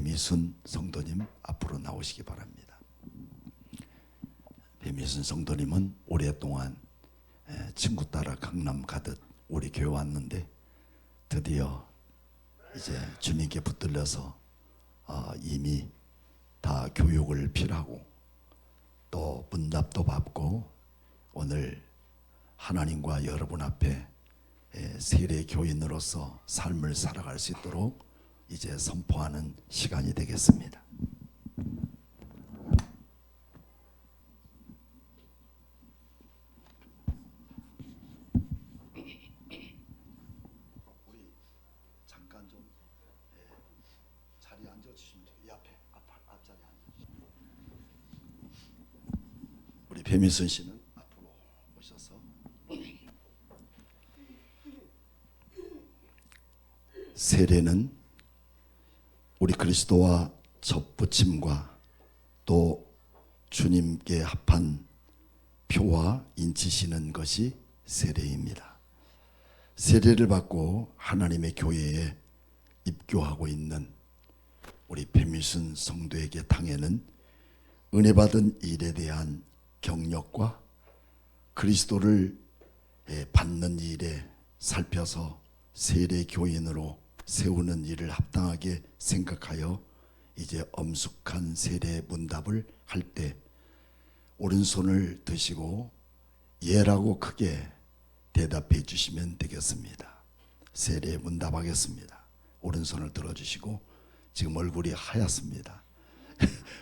배미순 성도님 앞으로 나오시기 바랍니다. 배미순 성도님은 오랫동안 친구 따라 강남 가듯 우리 교회 왔는데 드디어 이제 주님께 붙들려서 이미 다 교육을 필하고 또 문답도 받고 오늘 하나님과 여러분 앞에 세례 교인으로서 삶을 살아갈 수 있도록 이제 선포하는 시간이 되겠습니다. 우리 잠깐 좀 자리에 앉아주시면 이 앞자리에 앉아주시면 우리 배미순 씨는 앞으로 오셔서 세례는 우리 그리스도와 접붙임과 또 주님께 합한 표와 인치시는 것이 세례입니다. 세례를 받고 하나님의 교회에 입교하고 있는 우리 배미순 성도에게 당에는 은혜 받은 일에 대한 경력과 그리스도를 받는 일에 살펴서 세례 교인으로 세우는 일을 합당하게 생각하여 이제 엄숙한 세례 문답을 할 때 오른손을 드시고 예라고 크게 대답해 주시면 되겠습니다. 세례 문답하겠습니다. 오른손을 들어주시고 지금 얼굴이 하얗습니다.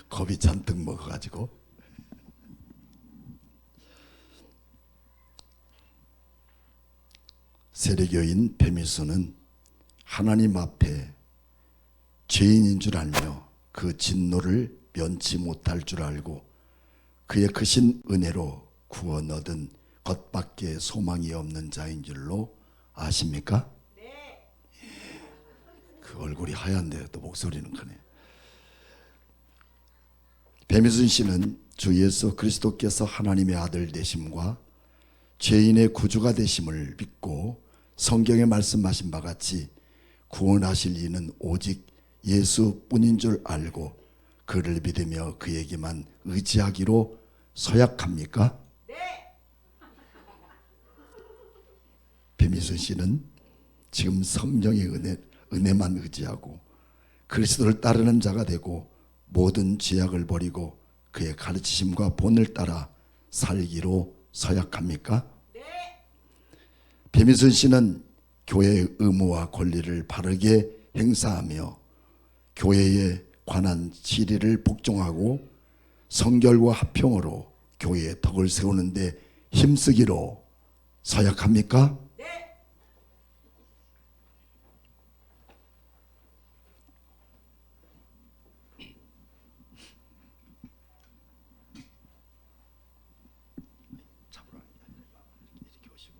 겁이 잔뜩 먹어가지고 세례교인 배미순은 하나님 앞에 죄인인 줄 알며 그 진노를 면치 못할 줄 알고 그의 크신 은혜로 구원 얻은 것밖에 소망이 없는 자인 줄로 아십니까? 네. 그 얼굴이 하얀데 또 목소리는 크네. 배미순 씨는 주 예수 그리스도께서 하나님의 아들 되심과 죄인의 구주가 되심을 믿고 성경에 말씀하신 바 같이 구원하실 이는 오직 예수뿐인 줄 알고 그를 믿으며 그에게만 의지하기로 서약합니까? 네. 배미순 씨는 지금 성령의 은혜만 의지하고 그리스도를 따르는 자가 되고 모든 죄악을 버리고 그의 가르치심과 본을 따라 살기로 서약합니까? 네. 배미순 씨는 교회의 의무와 권리를 바르게 행사하며 교회에 관한 지리를 복종하고 성결과 화평으로 교회의 덕을 세우는 데 힘쓰기로 서약합니까? 네. 이렇게 오시고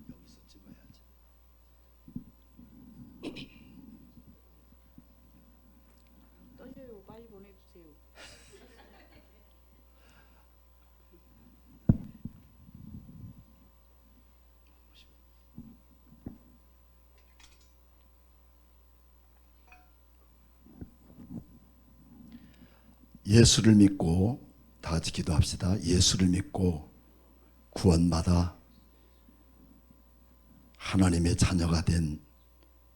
여기서 찍어야지. 떨려요. 빨리 보내주세요. 예수를 믿고 다 같이 기도합시다. 예수를 믿고 구원받아 하나님의 자녀가 된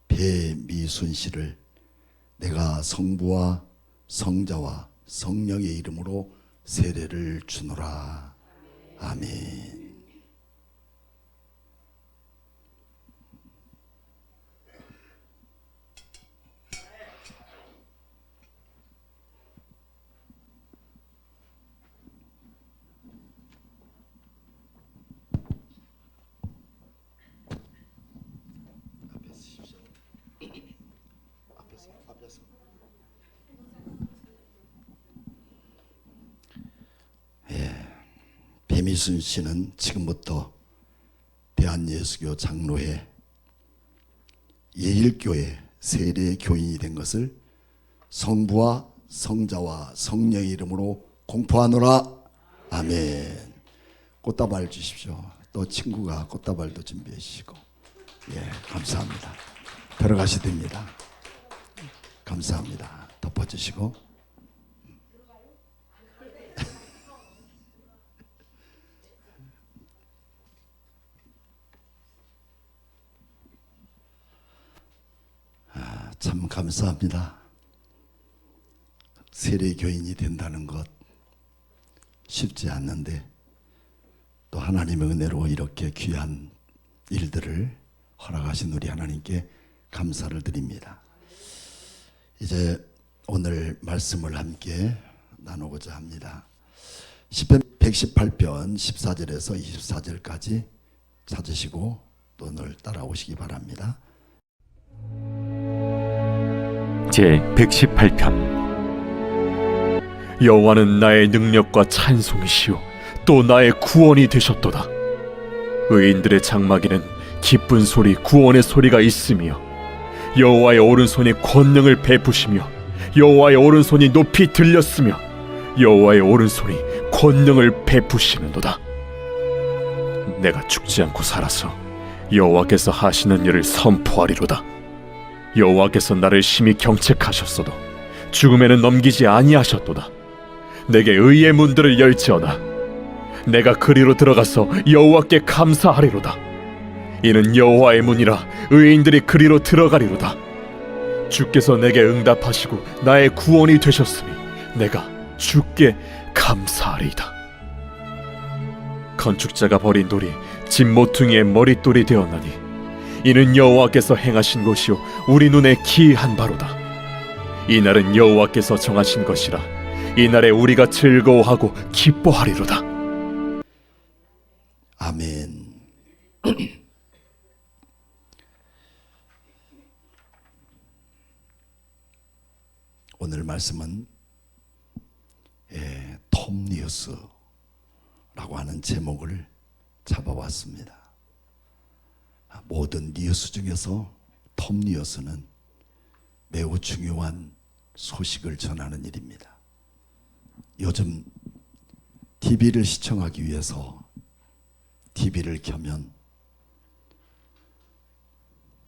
배미순 씨를 내가 성부와 성자와 성령의 이름으로 세례를 주노라. 아멘. 배미순 씨는 지금부터 대한예수교 장로회 예일교회 세례 교인이 된 것을 성부와 성자와 성령의 이름으로 공포하노라. 아멘. 꽃다발 주십시오. 또 친구가 꽃다발도 준비해 주시고. 예, 감사합니다. 들어가시 됩니다. 감사합니다. 덮어주시고. 참 감사합니다. 세례 교인이 된다는 것 쉽지 않는데 또 하나님의 은혜로 이렇게 귀한 일들을 허락하신 우리 하나님께 감사를 드립니다. 이제 오늘 말씀을 함께 나누고자 합니다. 시편 118편 14절에서 24절까지 찾으시고 또 오늘 따라오시기 바랍니다. 제 118편. 여호와는 나의 능력과 찬송이시요 또 나의 구원이 되셨도다. 의인들의 장막에는 기쁜 소리 구원의 소리가 있으며 여호와의 오른손이 권능을 베푸시며 여호와의 오른손이 높이 들렸으며 여호와의 오른손이 권능을 베푸시는도다. 내가 죽지 않고 살아서 여호와께서 하시는 일을 선포하리로다. 여호와께서 나를 심히 경책하셨어도 죽음에는 넘기지 아니하셨도다. 내게 의의 문들을 열지어다. 내가 그리로 들어가서 여호와께 감사하리로다. 이는 여호와의 문이라 의인들이 그리로 들어가리로다. 주께서 내게 응답하시고 나의 구원이 되셨으니 내가 주께 감사하리이다. 건축자가 버린 돌이 집 모퉁이의 머릿돌이 되었나니 이는 여호와께서 행하신 것이요 우리 눈에 기이한 바로다. 이 날은 여호와께서 정하신 것이라 이 날에 우리가 즐거워하고 기뻐하리로다. 아멘. 오늘 말씀은 톱니우스라고 하는 제목을 잡아왔습니다. 모든 뉴스 중에서 톱니우스는 매우 중요한 소식을 전하는 일입니다. 요즘 TV를 시청하기 위해서 TV를 켜면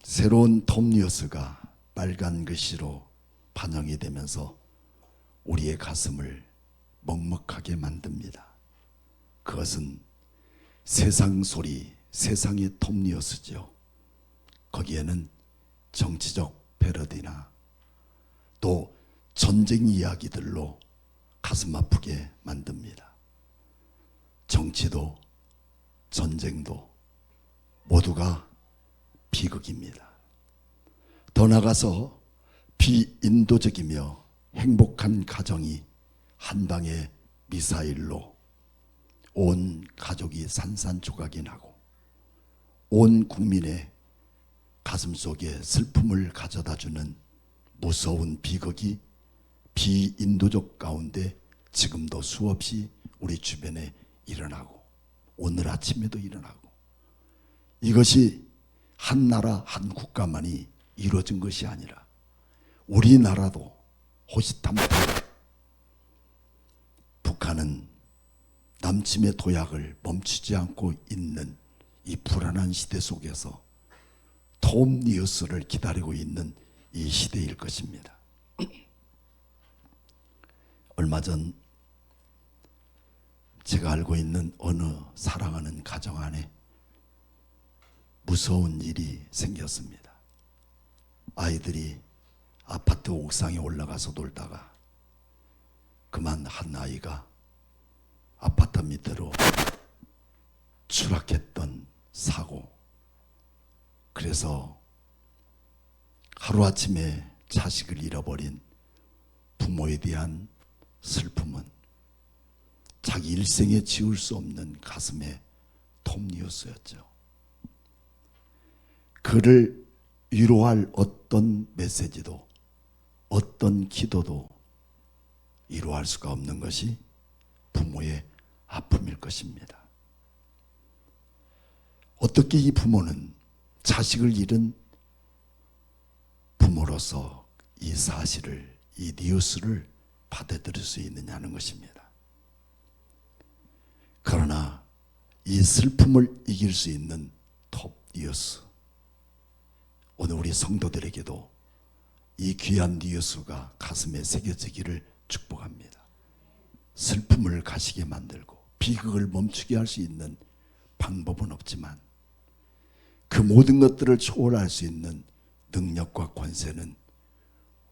새로운 톱니우스가 빨간 글씨로 반영이 되면서 우리의 가슴을 먹먹하게 만듭니다. 그것은 세상 소리, 세상의 톱니우스죠. 거기에는 정치적 패러디나 또 전쟁 이야기들로 가슴 아프게 만듭니다. 정치도 전쟁도 모두가 비극입니다. 더 나아가서 비인도적이며 행복한 가정이 한 방의 미사일로 온 가족이 산산조각이 나고 온 국민의 가슴 속에 슬픔을 가져다주는 무서운 비극이 비인도적 가운데 지금도 수없이 우리 주변에 일어나고 오늘 아침에도 일어나고, 이것이 한 나라 한 국가만이 이루어진 것이 아니라 우리나라도 호시탐탐 북한은 남침의 도약을 멈추지 않고 있는 이 불안한 시대 속에서 톱니우스를 기다리고 있는 이 시대일 것입니다. 얼마 전 제가 알고 있는 어느 사랑하는 가정 안에 무서운 일이 생겼습니다. 아이들이 아파트 옥상에 올라가서 놀다가 그만 한 아이가 아파트 밑으로 추락했던 사고. 그래서 하루아침에 자식을 잃어버린 부모에 대한 슬픔은 자기 일생에 지울 수 없는 가슴의 톱니우스였죠. 그를 위로할 어떤 메시지도 어떤 기도도 위로할 수가 없는 것이 부모의 아픔일 것입니다. 어떻게 이 부모는 자식을 잃은 부모로서 이 사실을, 이 뉴스를 받아들일 수 있느냐는 것입니다. 그러나 이 슬픔을 이길 수 있는 톱 뉴스, 오늘 우리 성도들에게도 이 이 귀한 뉴스가 가슴에 새겨지기를 축복합니다. 슬픔을 가시게 만들고 비극을 멈추게 할 수 있는 방법은 없지만 그 모든 것들을 초월할 수 있는 능력과 권세는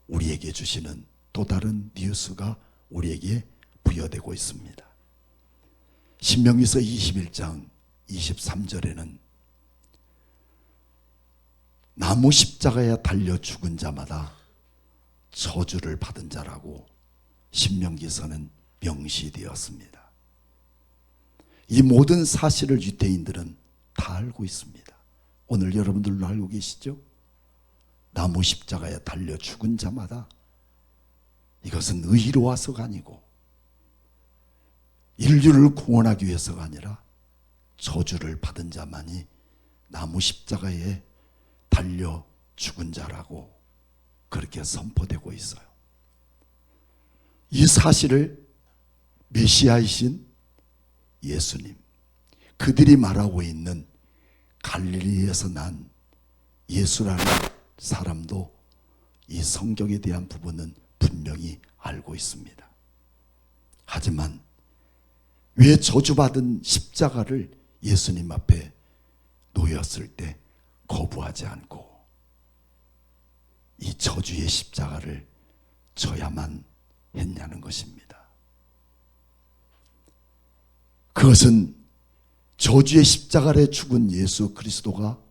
우리에게 주시는 또 다른 뉴스가 우리에게 부여되고 있습니다. 신명기서 21장 23절에는 나무 십자가에 달려 죽은 자마다 저주를 받은 자라고 신명기서는 명시되었습니다. 이 모든 사실을 유대인들은 다 알고 있습니다. 오늘 여러분들도 알고 계시죠? 나무 십자가에 달려 죽은 자마다 이것은 의로와서가 아니고 인류를 구원하기 위해서가 아니라 저주를 받은 자만이 나무 십자가에 달려 죽은 자라고 그렇게 선포되고 있어요. 이 사실을 메시아이신 예수님, 그들이 말하고 있는 갈릴리에서 난 예수라는 사람도 이 성경에 대한 부분은 분명히 알고 있습니다. 하지만 왜 저주받은 십자가를 예수님 앞에 놓였을 때 거부하지 않고 이 저주의 십자가를 져야만 했냐는 것입니다. 그것은 저주의 십자가에 죽은 예수 그리스도가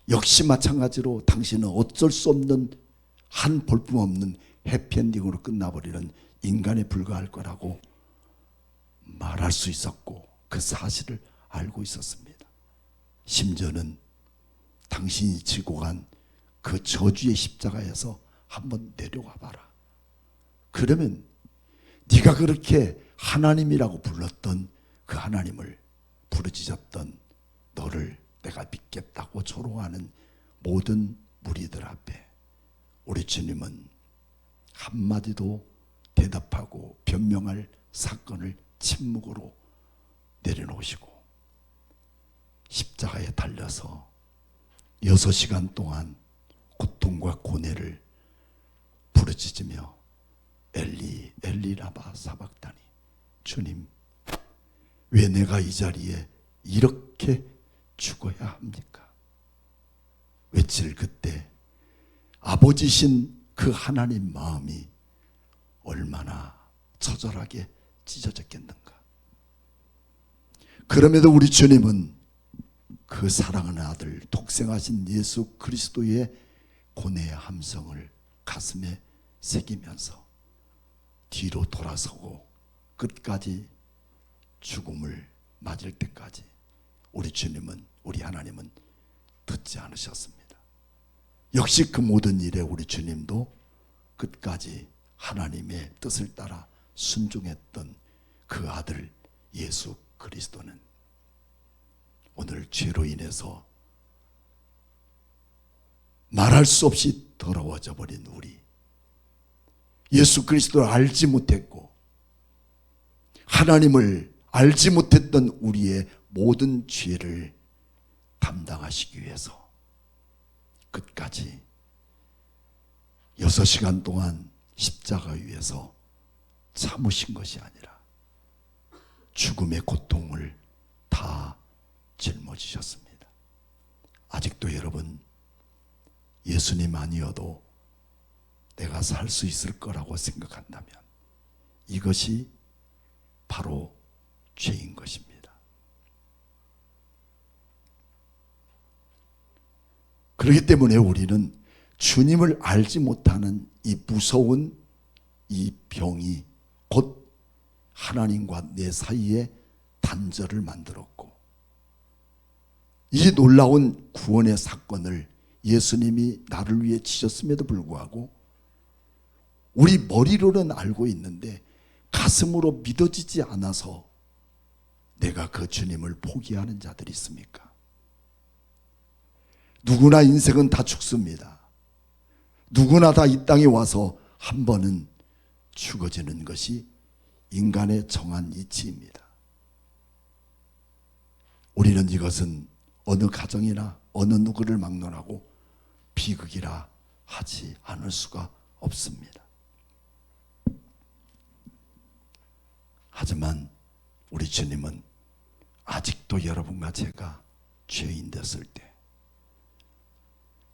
역시 마찬가지로 당신은 어쩔 수 없는 한 볼품없는 해피엔딩으로 끝나버리는 인간에 불과할 거라고 말할 수 있었고 그 사실을 알고 있었습니다. 심지어는 당신이 지고 간 그 저주의 십자가에서 한번 내려와 봐라. 그러면 네가 그렇게 하나님이라고 불렀던 그 하나님을 부르짖었던 너를 내가 믿겠다고 조롱하는 모든 무리들 앞에 우리 주님은 한마디도 대답하고 변명할 사건을 침묵으로 내려놓으시고 십자가에 달려서 6시간 동안 고통과 고뇌를 부르짖으며 엘리 엘리 라마 사박다니, 주님 왜 내가 이 자리에 이렇게 죽어야 합니까? 외칠 그때 아버지신 그 하나님 마음이 얼마나 처절하게 찢어졌겠는가. 그럼에도 우리 주님은 그 사랑하는 아들 독생하신 예수 그리스도의 고뇌의 함성을 가슴에 새기면서 뒤로 돌아서고 끝까지 죽음을 맞을 때까지 우리 주님은, 우리 하나님은 듣지 않으셨습니다. 역시 그 모든 일에 우리 주님도 끝까지 하나님의 뜻을 따라 순종했던 그 아들 예수 그리스도는 오늘 죄로 인해서 말할 수 없이 더러워져 버린 우리, 예수 그리스도를 알지 못했고 하나님을 알지 못했던 우리의 모든 죄를 담당하시기 위해서 끝까지 6시간 동안 십자가 위에서 참으신 것이 아니라 죽음의 고통을 다 짊어지셨습니다. 아직도 여러분 예수님 아니어도 내가 살 수 있을 거라고 생각한다면 이것이 바로 죄인 것입니다. 그렇기 때문에 우리는 주님을 알지 못하는 이 무서운 이 병이 곧 하나님과 내 사이에 단절을 만들었고, 이 놀라운 구원의 사건을 예수님이 나를 위해 지셨음에도 불구하고 우리 머리로는 알고 있는데 가슴으로 믿어지지 않아서 내가 그 주님을 포기하는 자들이 있습니까? 누구나 인생은 다 죽습니다. 누구나 다 이 땅에 와서 한 번은 죽어지는 것이 인간의 정한 이치입니다. 우리는 이것은 어느 가정이나 어느 누구를 막론하고 비극이라 하지 않을 수가 없습니다. 하지만 우리 주님은 아직도 여러분과 제가 죄인 됐을 때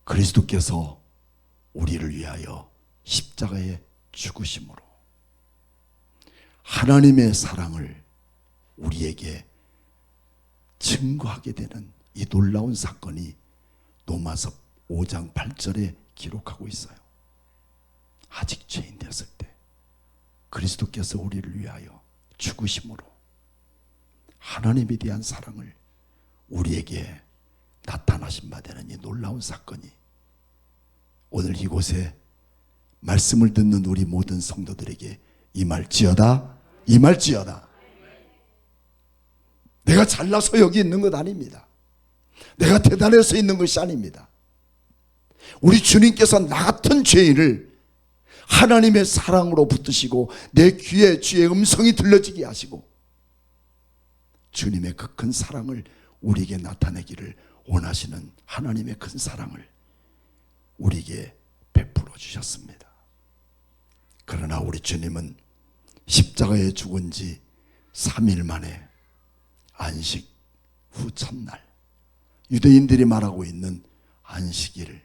그리스도께서 우리를 위하여 십자가에 죽으심으로 하나님의 사랑을 우리에게 증거하게 되는 이 놀라운 사건이 로마서 5장 8절에 기록하고 있어요. 아직 죄인 되었을 때 그리스도께서 우리를 위하여 죽으심으로 하나님에 대한 사랑을 우리에게 나타나신 바 되는 이 놀라운 사건이 오늘 이곳에 말씀을 듣는 우리 모든 성도들에게 임할지어다. 내가 잘나서 여기 있는 것 아닙니다. 내가 대단해서 있는 것이 아닙니다. 우리 주님께서 나 같은 죄인을 하나님의 사랑으로 붙드시고 내 귀에 주의 음성이 들려지게 하시고 주님의 그 큰 사랑을 우리에게 나타내기를 원하시는 하나님의 큰 사랑을 우리에게 베풀어 주셨습니다. 그러나 우리 주님은 십자가에 죽은 지 3일 만에 안식 후 첫날, 유대인들이 말하고 있는 안식일,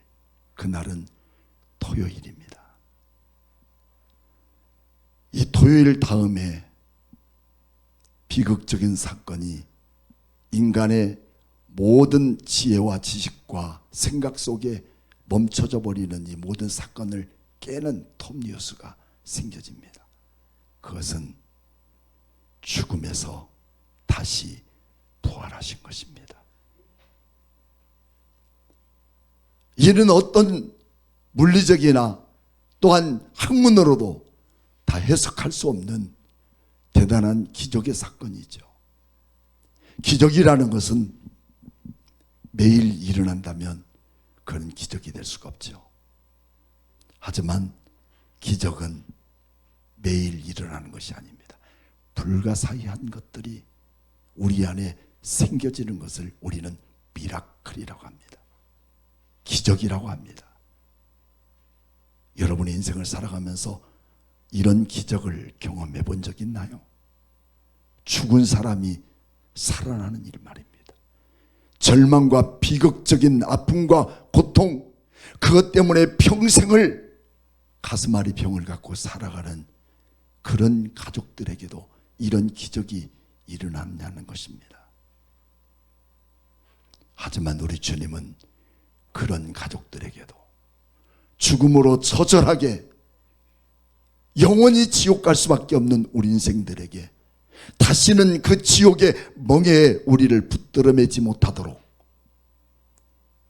그날은 토요일입니다. 이 토요일 다음에 비극적인 사건이 인간의 모든 지혜와 지식과 생각 속에 멈춰져 버리는 이 모든 사건을 깨는 톱니우스가 생겨집니다. 그것은 죽음에서 다시 부활하신 것입니다. 이는 어떤 물리적이나 또한 학문으로도 다 해석할 수 없는 대단한 기적의 사건이죠. 기적이라는 것은 매일 일어난다면 그건 기적이 될 수가 없죠. 하지만 기적은 매일 일어나는 것이 아닙니다. 불가사의한 것들이 우리 안에 생겨지는 것을 우리는 미라클이라고 합니다. 기적이라고 합니다. 여러분의 인생을 살아가면서 이런 기적을 경험해 본 적 있나요? 죽은 사람이 살아나는 일 말입니다. 절망과 비극적인 아픔과 고통, 그것 때문에 평생을 가슴앓이 병을 갖고 살아가는 그런 가족들에게도 이런 기적이 일어났냐는 것입니다. 하지만 우리 주님은 그런 가족들에게도 죽음으로 처절하게 영원히 지옥 갈 수밖에 없는 우리 인생들에게 다시는 그 지옥의 멍에에 우리를 붙들어 매지 못하도록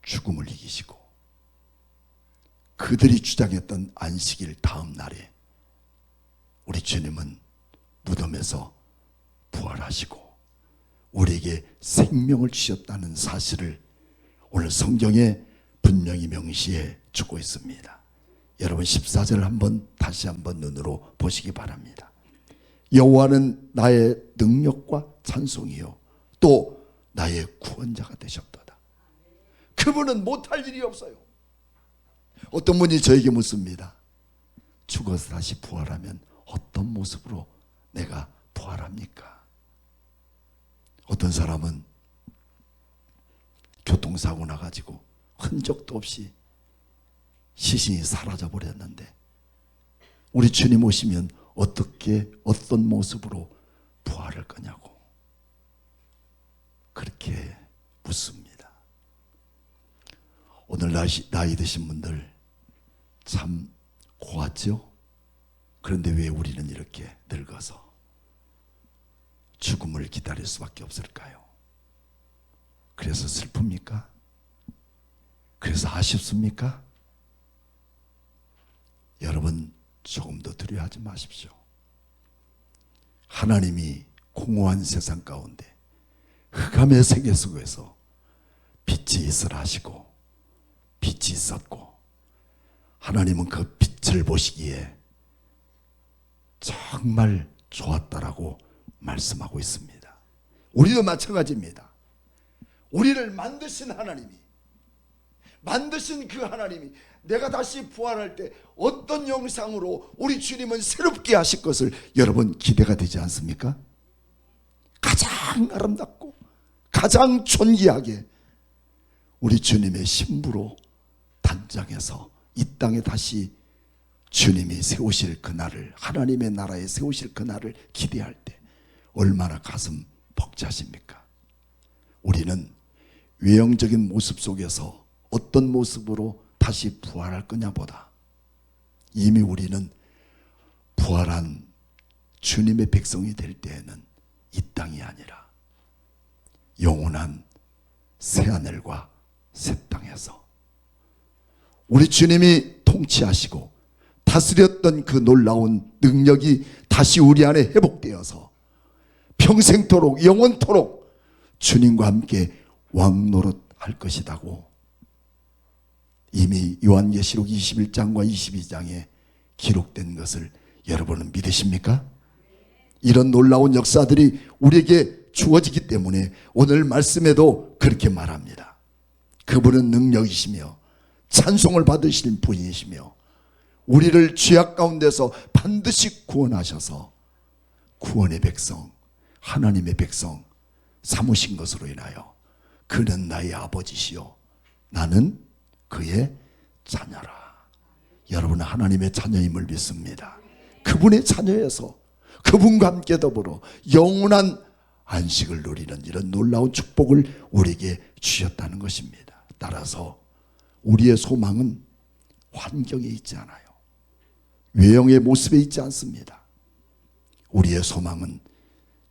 죽음을 이기시고 그들이 주장했던 안식일 다음 날에 우리 주님은 무덤에서 부활하시고 우리에게 생명을 주셨다는 사실을 오늘 성경에 분명히 명시해 주고 있습니다. 여러분 14절 한번 다시 한번 눈으로 보시기 바랍니다. 여호와는 나의 능력과 찬송이요 또 나의 구원자가 되셨도다. 그분은 못할 일이 없어요. 어떤 분이 저에게 묻습니다. 죽어서 다시 부활하면 어떤 모습으로 내가 부활합니까? 어떤 사람은 교통사고 나가지고 흔적도 없이 시신이 사라져 버렸는데 우리 주님 오시면 어떻게 어떤 모습으로 부활할 거냐고 그렇게 묻습니다. 오늘 나이 드신 분들 참 고하죠? 그런데 왜 우리는 이렇게 늙어서 죽음을 기다릴 수밖에 없을까요? 그래서 슬픕니까? 그래서 아쉽습니까? 여러분 조금 더 두려워하지 마십시오. 하나님이 공허한 세상 가운데 흑암의 세계 속에서 빛이 있으라 하시고 빛이 있었고 하나님은 그 빛을 보시기에 정말 좋았다라고 말씀하고 있습니다. 우리도 마찬가지입니다. 우리를 만드신 하나님이 만드신 그 하나님이 내가 다시 부활할 때 어떤 형상으로 우리 주님은 새롭게 하실 것을 여러분 기대가 되지 않습니까? 가장 아름답고 가장 존귀하게 우리 주님의 신부로 단장해서 이 땅에 다시 주님이 세우실 그날을, 하나님의 나라에 세우실 그날을 기대할 때 얼마나 가슴 벅차십니까? 우리는 외형적인 모습 속에서 어떤 모습으로 다시 부활할 거냐보다 이미 우리는 부활한 주님의 백성이 될 때에는 이 땅이 아니라 영원한 새하늘과 새 땅에서 우리 주님이 통치하시고 다스렸던 그 놀라운 능력이 다시 우리 안에 회복되어서 평생토록 영원토록 주님과 함께 왕노릇할 것이라고 이미 요한계시록 21장과 22장에 기록된 것을 여러분은 믿으십니까? 이런 놀라운 역사들이 우리에게 주어지기 때문에 오늘 말씀에도 그렇게 말합니다. 그분은 능력이시며 찬송을 받으실 분이시며 우리를 죄악 가운데서 반드시 구원하셔서 구원의 백성, 하나님의 백성 삼으신 것으로 인하여 그는 나의 아버지시요 나는 그의 자녀라. 여러분은 하나님의 자녀임을 믿습니다. 그분의 자녀여서 그분과 함께 더불어 영원한 안식을 누리는 이런 놀라운 축복을 우리에게 주셨다는 것입니다. 따라서 우리의 소망은 환경에 있지 않아요. 외형의 모습에 있지 않습니다. 우리의 소망은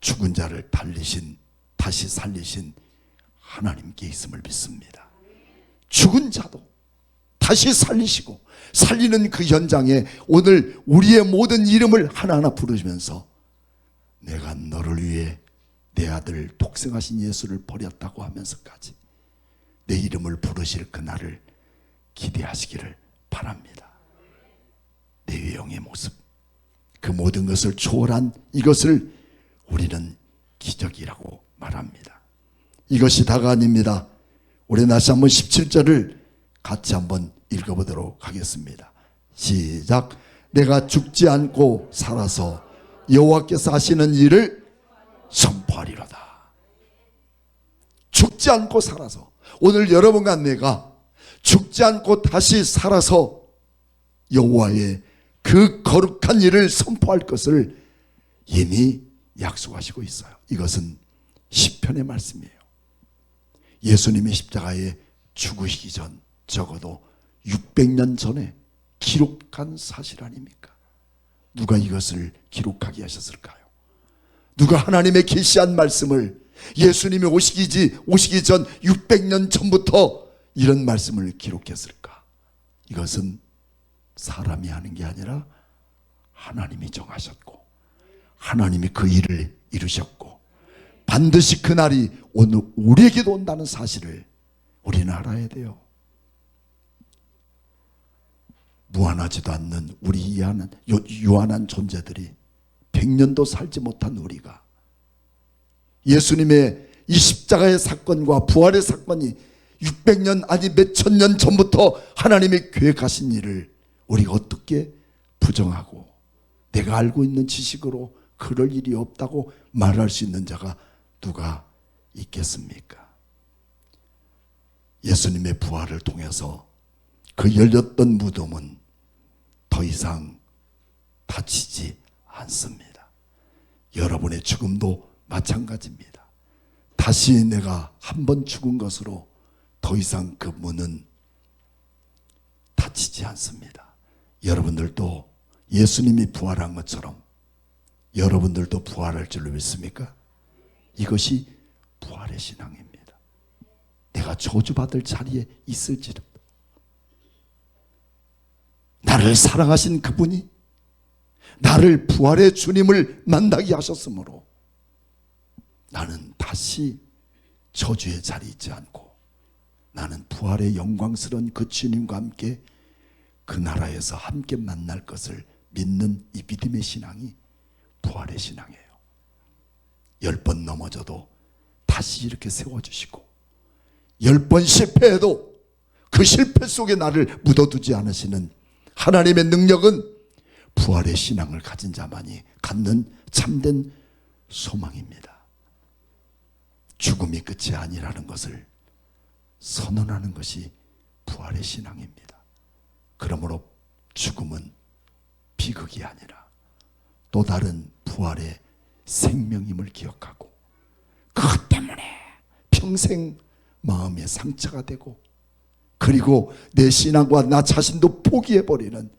죽은 자를 다시 살리신 하나님께 있음을 믿습니다. 죽은 자도 다시 살리시고 살리는 그 현장에 오늘 우리의 모든 이름을 하나하나 부르시면서 내가 너를 위해 내 아들 독생하신 예수를 버렸다고 하면서까지 내 이름을 부르실 그날을 기대하시기를 바랍니다. 내 외형의 모습, 그 모든 것을 초월한 이것을 우리는 기적이라고 말합니다. 이것이 다가 아닙니다. 우리 다시 한번 17절을 같이 한번 읽어보도록 하겠습니다. 시작. 내가 죽지 않고 살아서 여호와께서 하시는 일을 선포하리로다. 죽지 않고 살아서 오늘 여러분과 내가 죽지 않고 다시 살아서 여호와의 그 거룩한 일을 선포할 것을 이미 약속하시고 있어요. 이것은 시편의 말씀이에요. 예수님이 십자가에 죽으시기 전 적어도 600년 전에 기록한 사실 아닙니까? 누가 이것을 기록하게 하셨을까요? 누가 하나님의 계시한 말씀을 예수님이 오시기 전 600년 전부터 이런 말씀을 기록했을까? 이것은 사람이 하는 게 아니라 하나님이 정하셨고 하나님이 그 일을 이루셨고 반드시 그날이 오늘 우리에게도 온다는 사실을 우리는 알아야 돼요. 무한하지도 않는 우리 유한한 존재들이 100년도 살지 못한 우리가 예수님의 이 십자가의 사건과 부활의 사건이 600년 아니 몇천 년 전부터 하나님이 계획하신 일을 우리가 어떻게 부정하고 내가 알고 있는 지식으로 그럴 일이 없다고 말할 수 있는 자가 누가 있겠습니까? 예수님의 부활을 통해서 그 열렸던 무덤은 더 이상 닫히지 않습니다. 여러분의 죽음도 마찬가지입니다. 다시 내가 한 번 죽은 것으로 더 이상 그 문은 닫히지 않습니다. 여러분들도 예수님이 부활한 것처럼 여러분들도 부활할 줄로 믿습니까? 이것이 부활의 신앙입니다. 내가 저주받을 자리에 있을지라도 나를 사랑하신 그분이 나를 부활의 주님을 만나게 하셨으므로 나는 다시 저주의 자리에 있지 않고 나는 부활의 영광스러운 그 주님과 함께 그 나라에서 함께 만날 것을 믿는 이 믿음의 신앙이 부활의 신앙이에요. 10번 넘어져도 다시 이렇게 세워주시고 10번 실패해도 그 실패 속에 나를 묻어두지 않으시는 하나님의 능력은 부활의 신앙을 가진 자만이 갖는 참된 소망입니다. 죽음이 끝이 아니라는 것을 선언하는 것이 부활의 신앙입니다. 그러므로 죽음은 비극이 아니라 또 다른 부활의 생명임을 기억하고 그것 때문에 평생 마음에 상처가 되고 그리고 내 신앙과 나 자신도 포기해버리는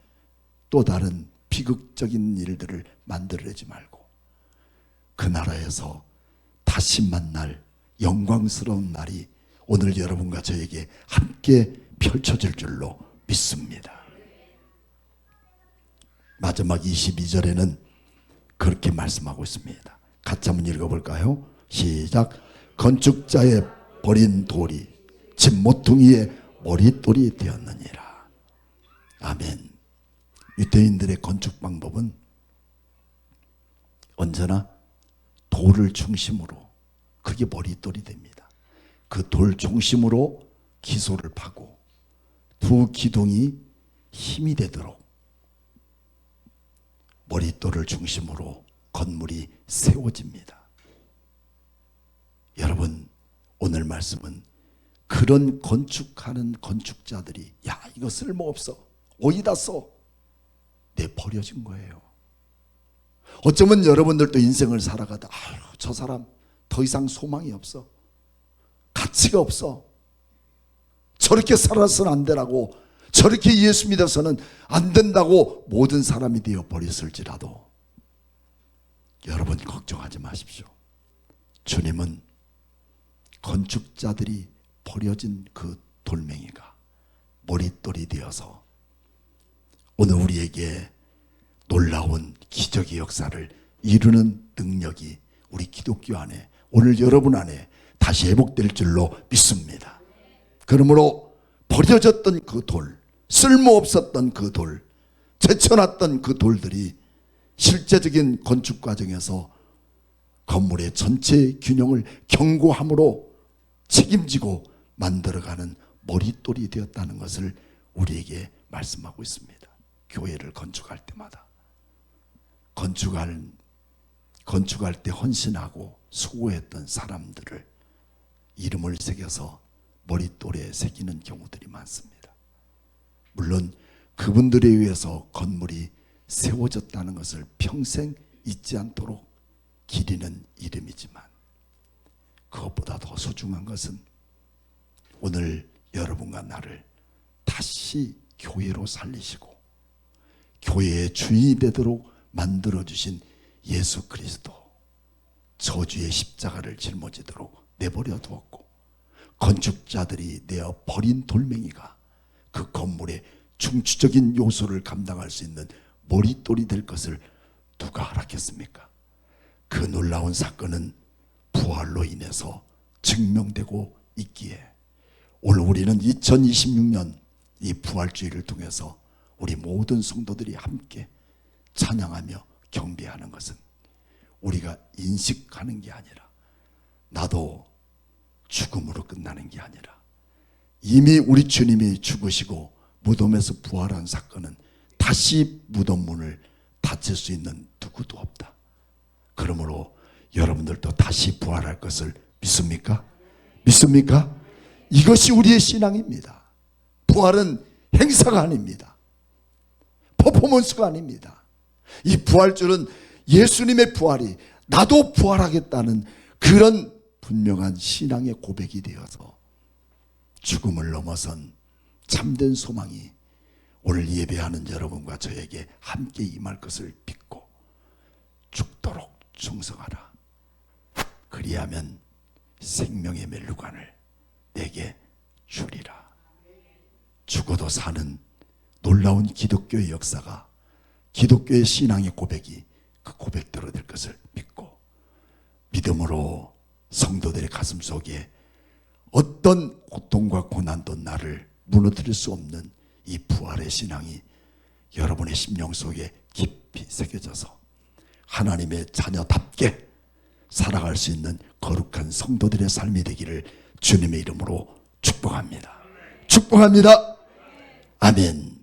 또 다른 비극적인 일들을 만들어내지 말고 그 나라에서 다시 만날 영광스러운 날이 오늘 여러분과 저에게 함께 펼쳐질 줄로 믿습니다. 마지막 22절에는 그렇게 말씀하고 있습니다. 같이 한번 읽어볼까요? 시작. 건축자의 버린 돌이 집 모퉁이의 머릿돌이 되었느니라. 아멘. 유대인들의 건축 방법은 언제나 돌을 중심으로 그게 머릿돌이 됩니다. 그 돌 중심으로 기소를 파고 두 기둥이 힘이 되도록 머릿돌을 중심으로 건물이 세워집니다. 여러분, 오늘 말씀은 그런 건축하는 건축자들이 야 이거 쓸모없어 어디다 써 내 버려진 거예요. 어쩌면 여러분들도 인생을 살아가다 아유 저 사람 더 이상 소망이 없어 가치가 없어 저렇게 살아서는 안 되라고 저렇게 예수 믿어서는 안 된다고 모든 사람이 되어 버렸을지라도 여러분 걱정하지 마십시오. 주님은 건축자들이 버려진 그 돌멩이가 머릿돌이 되어서 오늘 우리에게 놀라운 기적의 역사를 이루는 능력이 우리 기독교 안에 오늘 여러분 안에 다시 회복될 줄로 믿습니다. 그러므로 버려졌던 그 돌, 쓸모없었던 그 돌, 제쳐놨던 그 돌들이 실제적인 건축 과정에서 건물의 전체 균형을 견고함으로 책임지고 만들어가는 머릿돌이 되었다는 것을 우리에게 말씀하고 있습니다. 교회를 건축할 때마다 건축할 때 헌신하고 수고했던 사람들을 이름을 새겨서 머릿돌에 새기는 경우들이 많습니다. 물론 그분들에 의해서 건물이 세워졌다는 것을 평생 잊지 않도록 기리는 이름이지만 그것보다 더 소중한 것은 오늘 여러분과 나를 다시 교회로 살리시고 교회의 주인이 되도록 만들어주신 예수 그리스도 저주의 십자가를 짊어지도록 내버려 두었고 건축자들이 내어 버린 돌멩이가 그 건물의 중추적인 요소를 감당할 수 있는 머릿돌이 될 것을 누가 허락했습니까? 그 놀라운 사건은 부활로 인해서 증명되고 있기에 오늘 우리는 2026년 이 부활주의를 통해서 우리 모든 성도들이 함께 찬양하며 경배하는 것은 우리가 인식하는 게 아니라 나도 죽음으로 끝나는 게 아니라 이미 우리 주님이 죽으시고 무덤에서 부활한 사건은 다시 무덤 문을 닫힐 수 있는 누구도 없다. 그러므로 여러분들도 다시 부활할 것을 믿습니까? 믿습니까? 이것이 우리의 신앙입니다. 부활은 행사가 아닙니다. 퍼포먼스가 아닙니다. 이 부활주는 예수님의 부활이 나도 부활하겠다는 그런 분명한 신앙의 고백이 되어서 죽음을 넘어선 참된 소망이 오늘 예배하는 여러분과 저에게 함께 임할 것을 믿고 죽도록 충성하라. 그리하면 생명의 멸류관을 내게 주리라. 죽어도 사는 놀라운 기독교의 역사가 기독교의 신앙의 고백이 그 고백대로 될 것을 믿고 믿음으로 성도들의 가슴 속에 어떤 고통과 고난도 나를 무너뜨릴 수 없는 이 부활의 신앙이 여러분의 심령 속에 깊이 새겨져서 하나님의 자녀답게 살아갈 수 있는 거룩한 성도들의 삶이 되기를 주님의 이름으로 축복합니다. 축복합니다. 아멘.